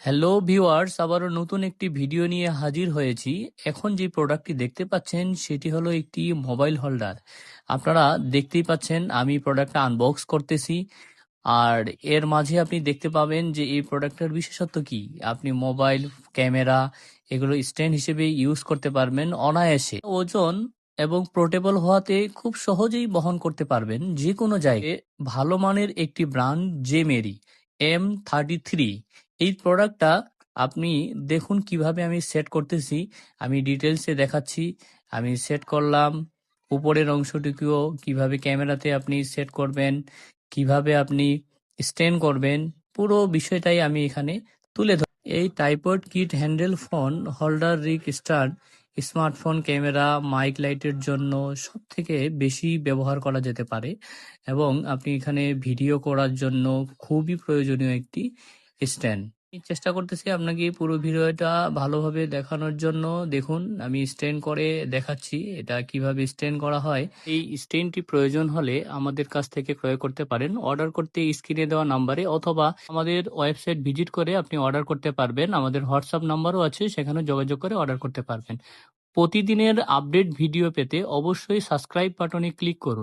Hello viewers, আবারও নতুন একটি ভিডিও নিয়ে হাজির হয়েছি। এখন যে প্রোডাক্টটি দেখতে পাচ্ছেন সেটি হলো একটি মোবাইল হোল্ডার। আপনারা দেখতেই পাচ্ছেন আমি প্রোডাক্টটা আনবক্স করতেছি। আর এর মাঝে আপনি দেখতে পাবেন যে এই প্রোডাক্টের বিশেষত্ব কি। আপনি মোবাইল, ক্যামেরা এগুলো স্ট্যান্ড হিসেবে ইউজ করতে পারবেন অনায়াসে। ওজন এবং পোর্টেবল হওয়াতে খুব সহজেই বহন করতে পারবেন যে কোনো জায়গায়। ভালো মানের একটি ব্র্যান্ড জেমেরি M33। এই প্রোডাক্টটা আপনি দেখুন কিভাবে আমি সেট করতেছি। আমি ডিটেলসে দেখাচ্ছি। আমি সেট করলাম। উপরের অংশটুকুও কিভাবে ক্যামেরাতে আপনি সেট করবেন, কিভাবে আপনি স্ট্যান্ড করবেন, পুরো বিষয়টাই আমি এখানে তুলে ধর। এই tripod kit handle phone holder rig stand smartphone, camera, mic, লাইটের জন্য সব থেকে বেশি ব্যবহার করা যেতে পারে এবং আপনি এখানে ভিডিও করার জন্য খুবই প্রয়োজনীয় একটি স্ট্যান্ড। আমি চেষ্টা করতেছি আপনাকে পুরো ভিডিওটা ভালোভাবে দেখানোর জন্য। দেখুন আমি স্ট্যান্ড করে দেখাচ্ছি এটা কিভাবে স্ট্যান্ড করা হয়। এই স্ট্যান্ডটি প্রয়োজন হলে আমাদের কাছ থেকে ক্রয় করতে পারেন। অর্ডার করতে স্ক্রিনে দেওয়া নাম্বারে অথবা আমাদের ওয়েবসাইট ভিজিট করে আপনি অর্ডার করতে পারবেন। আমাদের হোয়াটসঅ্যাপ নাম্বারও আছে, সেখানে যোগাযোগ করে অর্ডার করতে পারবেন। প্রতিদিনের আপডেট ভিডিও পেতে অবশ্যই সাবস্ক্রাইব বাটনে ক্লিক করুন।